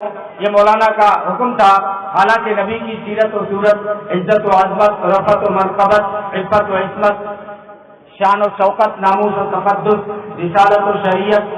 یہ مولانا کا حکم تھا، حالانکہ نبی کی سیرت و صورت، عزت و عظمت، رفعت و مرتبت، عفت و عصمت، شان و شوکت، ناموس و تقدس، رسالت و شریعت،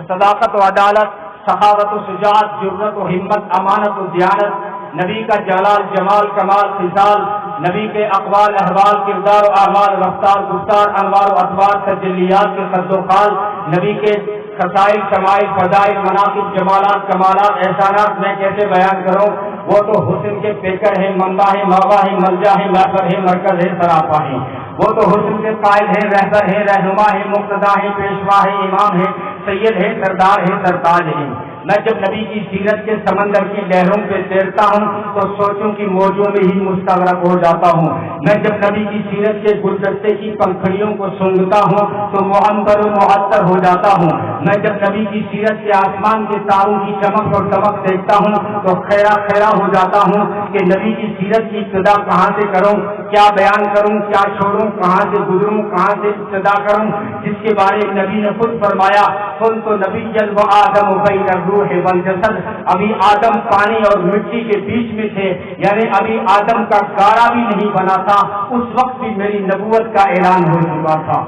صداقت و عدالت، سخاوت و شجاعت، جرأت و ہمت، امانت و دیانت، نبی کا جلال جمال کمال خصال، نبی کے اقوال احوال کردار و اعمال رفتار گفتار انوار و اطوار تجلیات کے قد و قال، نبی کے خصائل شمائل فضائل مناقب جمالات کمالات احسانات میں کیسے بیان کروں؟ وہ تو حسن کے پیکر ہیں، منبع ہے، مغا ہے، ملجا ہے، محفر ہے، مرکز ہے، سراپا ہے۔ وہ تو حسن کے قائل ہیں، رہبر ہے، رہنما ہے، مقتدا ہے، پیشوا ہے، امام ہے، سید ہے، سردار ہے، سرتاج ہے۔ میں جب نبی کی سیرت کے سمندر کی لہروں پہ تیرتا ہوں تو سوچوں کی موجوں میں ہی مستغرق ہو جاتا ہوں۔ میں جب نبی کی سیرت کے گلدستے کی پنکھڑیوں کو سونگھتا ہوں تو معطر و معطر ہو جاتا ہوں۔ میں جب نبی کی سیرت کے آسمان کے تاروں کی چمک اور دمک دیکھتا ہوں تو خیرہ خیرہ ہو جاتا ہوں کہ نبی کی سیرت کی ابتدا کہاں سے کروں، کیا بیان کروں، کیا چھوڑوں، کہاں سے گزروں، کہاں سے ابتدا کروں، جس کے بارے میں نبی نے خود فرمایا، خود تو نبی جلو آدم بین الروح والجسد، ابھی آدم پانی اور مٹی کے بیچ میں تھے، یعنی ابھی آدم کا گاڑا بھی نہیں بنا تھا، اس وقت بھی میری نبوت کا اعلان ہو چکا تھا۔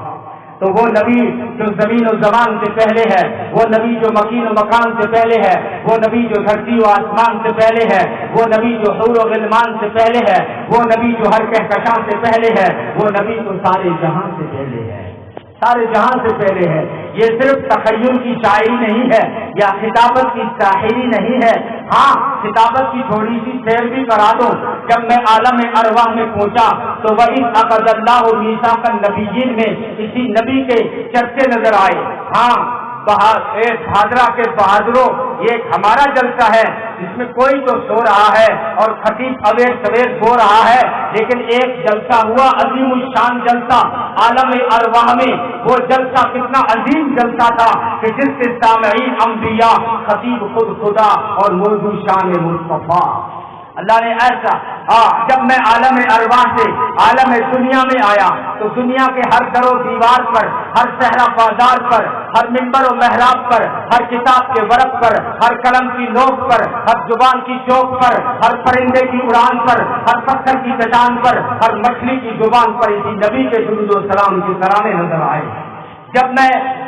تو وہ نبی جو زمین و زمان سے پہلے ہے، وہ نبی جو مکین و مکان سے پہلے ہے، وہ نبی جو دھرتی و آسمان سے پہلے ہے، وہ نبی جو حور و غلمان سے پہلے ہے، وہ نبی جو ہر کہکشاں سے پہلے ہے، وہ نبی تو سارے جہاں سے پہلے ہے، سارے جہاں سے پہلے ہے۔ یہ صرف تخیل کی شاعری نہیں ہے یا خطابت کی شاعری نہیں ہے۔ ہاں، خطابت کی تھوڑی سی سیر بھی کرا دو۔ جب میں عالم ارواح میں پہنچا تو وَإِذْ أَخَذَ اللَّهُ مِيثَاقَ النَّبِيِّينَ میں اسی نبی کے چرچے نظر آئے۔ ہاں، بھادرہ کے بہادروں، یہ ہمارا جلسہ ہے، اس میں کوئی تو سو رہا ہے اور خطیب اویر سویر سو رہا ہے، لیکن ایک جلسہ ہوا، عظیم الشان جلسہ عالم ارواح میں۔ وہ جلسہ کتنا عظیم جلسہ تھا کہ جس کے سامعین انبیاء، خطیب خود خدا اور موضوع شان مصطفیٰ۔ اللہ نے ایسا جب میں عالم ارواح سے عالم دنیا میں آیا تو دنیا کے ہر در و دیوار پر، ہر صحرا بازار پر، ہر منبر و محراب پر، ہر کتاب کے ورق پر، ہر قلم کی نوک پر، ہر زبان کی چوک پر، ہر پرندے کی اڑان پر، ہر پتھر کی چٹان پر، ہر مچھلی کی زبان پر اسی نبی کے درود و سلام کے ترانے نظر آئے۔ جب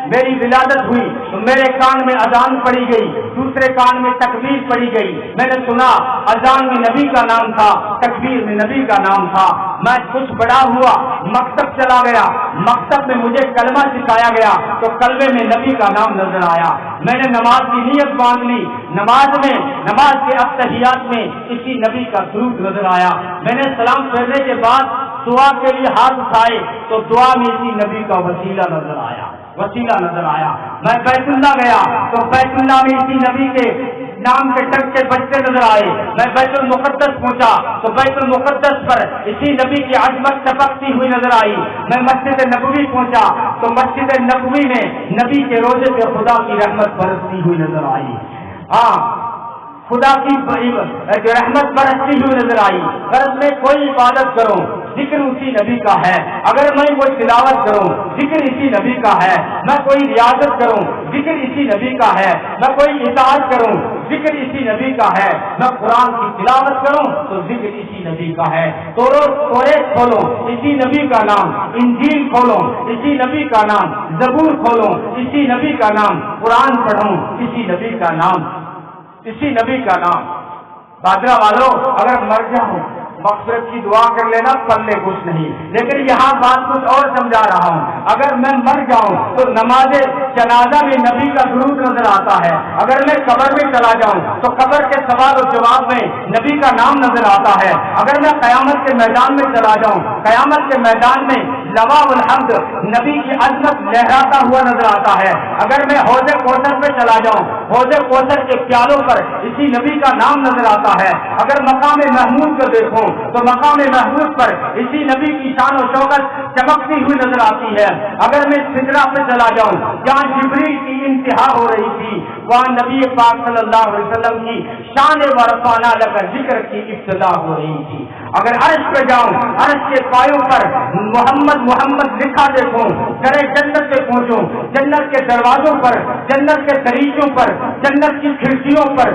میری ولادت ہوئی تو میرے کان میں اذان پڑی گئی، دوسرے کان میں تکبیر پڑی گئی۔ میں نے سنا اذان میں نبی کا نام تھا، تکبیر میں نبی کا نام تھا۔ میں کچھ بڑا ہوا، مکتب چلا گیا، مکتب میں مجھے کلمہ سکھایا گیا تو کلمے میں نبی کا نام نظر آیا۔ میں نے نماز کی نیت باندھ لی، نماز کے اتحیات میں اسی نبی کا درود نظر آیا۔ میں نے سلام پھیرنے کے بعد دعا کے لیے ہاتھ اٹھائے تو دعا میں اسی نبی کا وسیلہ نظر آیا۔ میں بیت اللہ گیا تو بیت اللہ میں اسی نبی کے نام کے ٹک کے بچے نظر آئے۔ میں بیت المقدس پہنچا تو بیت المقدس پر اسی نبی کی عظمت چپکتی ہوئی نظر آئی۔ میں مسجد نبوی پہنچا تو مسجد نبوی میں نبی کے روضے پہ خدا کی رحمت برستی ہوئی نظر آئی۔ ہاں، خدا کی رحمت برستی ہوئی نظر آئی۔ غرض میں کوئی عبادت کروں، ذکر اسی نبی کا ہے۔ اگر میں کوئی تلاوت کروں، ذکر اسی نبی کا ہے۔ میں کوئی ریاضت کروں، ذکر اسی نبی کا ہے۔ میں کوئی اطاعت کروں، ذکر اسی نبی کا ہے۔ میں قرآن کی تلاوت کروں تو ذکر اسی نبی کا ہے۔ توریت کھولو، اسی نبی کا نام۔ انجیل کھولو، اسی نبی کا نام۔ زبور کھولو، اسی نبی کا نام۔ قرآن پڑھوں، اسی نبی کا نام، اسی نبی کا نام۔ بادرہ والوں، اگر مر جاؤں مغفرت کی دعا کر لینا، پلے کچھ نہیں، لیکن یہاں بات کچھ اور سمجھا رہا ہوں۔ اگر میں مر جاؤں تو نماز جنازہ میں نبی کا درود نظر آتا ہے۔ اگر میں قبر میں چلا جاؤں تو قبر کے سوال و جواب میں نبی کا نام نظر آتا ہے۔ اگر میں قیامت کے میدان میں چلا جاؤں، قیامت کے میدان میں لواء الحمد نبی کی عظمت لہراتا ہوا نظر آتا ہے۔ اگر میں حوض کوثر پہ چلا جاؤں، حوض کوثر کے پیالوں پر اسی نبی کا نام نظر آتا ہے۔ اگر مقام محمود کو دیکھوں تو مقام محمود پر اسی نبی کی شان و شوکت چمکتی ہوئی نظر آتی ہے۔ اگر میں سدرہ پہ چلا جاؤں جہاں جبریل کی انتہا ہو رہی تھی، وہاں نبی پاک صلی اللہ علیہ وسلم کی شان و رفعنا لک ذکر کی ابتدا ہو رہی تھی۔ اگر عرش پہ جاؤں، عرش کے پایوں پر محمد محمد لکھا دیکھوں، کرے جنت پہ پہنچوں، جنت کے دروازوں پر، جنت کے دریچوں پر، جنت کی کھڑکیوں پر،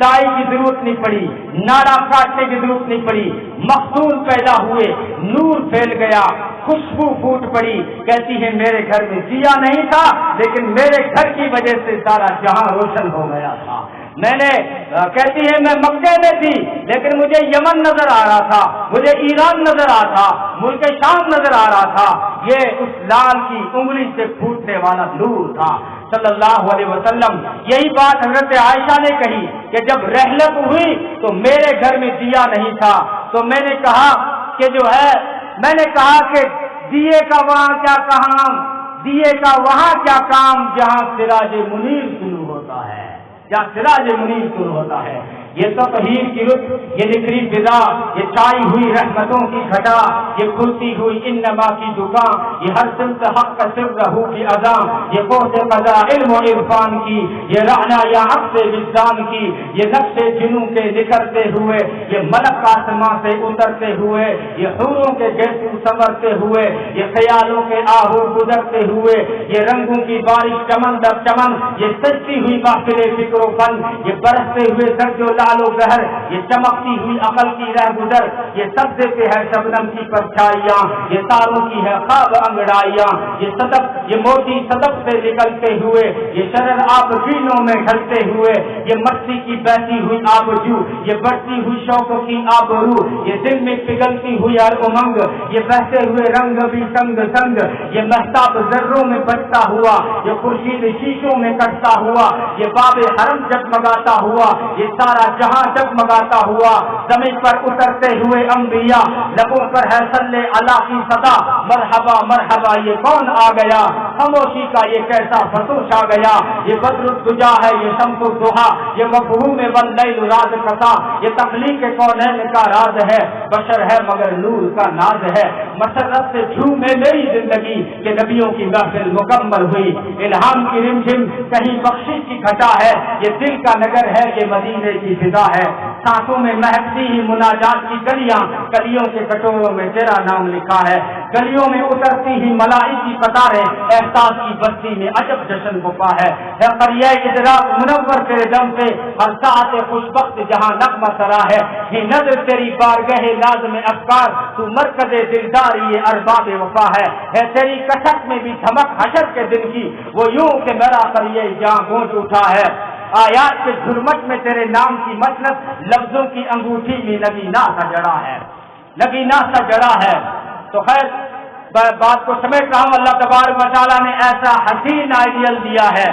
دائی کی ضرورت نہیں پڑی، ناڑا کاٹنے کی ضرورت نہیں پڑی، مختون پیدا ہوئے، نور پھیل گیا، خوشبو پھوٹ پڑی. کہتی ہے میرے گھر میں دیا نہیں تھا لیکن میرے گھر کی وجہ سے سارا جہاں روشن ہو گیا تھا. میں نے کہتی ہے میں مکے میں تھی لیکن مجھے یمن نظر آ رہا تھا، مجھے ایران نظر آ تھا، ملک شام نظر آ رہا تھا. یہ اس لال کی انگلی سے پھوٹنے والا نور تھا صلی اللہ علیہ وسلم. یہی بات حضرت عائشہ نے کہی کہ جب رحلت ہوئی تو میرے گھر میں دیا نہیں تھا، تو میں نے کہا کہ جو ہے میں نے کہا کہ دیے کا وہاں کیا کام، دیے کا وہاں کیا کام جہاں سراج منیر شروع ہوتا ہے، جہاں سراج منیر شروع ہوتا ہے. یہ تطہیر کی رت، یہ نکری فضا، یہ چھائی ہوئی رحمتوں کی گھٹا، یہ کھلتی ہوئی انما کی دکان، یہ ہر سمت حق کا سر رہو کی اذان، یہ قوت قضا علم و عرفان کی، یہ رعنا یا عقل وجدان کی، یہ نقش جنوں کے نکھرتے ہوئے، یہ ملک آسمان سے اترتے ہوئے، یہ حوروں کے گیسو سنورتے ہوئے، یہ خیالوں کے آہو گزرتے ہوئے، یہ رنگوں کی بارش چمن در چمن، یہ سجتی ہوئی محفل فکر و فن، یہ برستے ہوئے درج و لال و گہر، یہ چمکتی ہوئی عقل کی رہ گزر، یہ سبزے پہ ہے شبنم کی پرچھائیاں، یہ تاروں کی ہے خواب انگڑائیاں، یہ صدف یہ موتی صدف سے نکلتے ہوئے، یہ شرر آپ فینوں میں ڈھلتے ہوئے، یہ مستی کی بہتی ہوئی آبجو، یہ بڑھتی ہوئی شوق کی آبرو، یہ دل میں پگھلتی ہوئی ہر امنگ، یہ بہتے ہوئے رنگ بھی سنگ سنگ، یہ مہتاب ذروں میں بچتا ہوا، یہ خورشید شیشوں میں کٹتا ہوا، یہ باب حرم جگمگاتا ہوا، یہ سارا جہاں جگمگاتا ہوا، زمین پر اترتے ہوئے انبیاء، لبوں پر ہے صلی اللہ کی صدا، مرحبا مرحبا یہ کون آ گیا، خاموشی کا یہ کیسا فتوش آ گیا، یہ بدر الدجا ہے یہ شمس الضحا، یہ مفہوم واللیل راز قطع، یہ تخلیق کونین کا راز ہے، بشر ہے مگر نور کا ناز ہے. مسرت سے جھومے میری زندگی کہ نبیوں کی محفل مکمل ہوئی، الہام کی رمجھم کہیں بخشش کی گھٹا ہے، یہ دل کا نگر ہے یہ مدینے کی فضا ہے. سانسوں میں مہکتی ہی مناجات کی گلیاں، گلیوں کے کٹوروں میں تیرا نام لکھا ہے، گلیوں میں اترتی ہی ملائک کی قطاریں، احساس کی بستی میں عجب جشن گفا ہے. قریہ ادراک منور تیرے دم سے، ہر ساعت خوشبخت جہاں نغمہ سرا ہے. یہ نظر تیری بارگاہ لازم افکار، تو مرکز دلداری یہ ارباب وفا ہے. تیری کشک میں بھی دھمک حشر کے دن کی، وہ یوں کہ میرا قریہ جہاں گونج اٹھا ہے. آیات کے جھرمٹ میں تیرے نام کی مسلط، لفظوں کی انگوٹھی میں نگینا سا جڑا ہے، نگینا سا جڑا ہے. تو خیر بات کو سمیٹ رہا ہوں، اللہ تبارک و تعالیٰ نے ایسا حسین آئیڈیل دیا ہے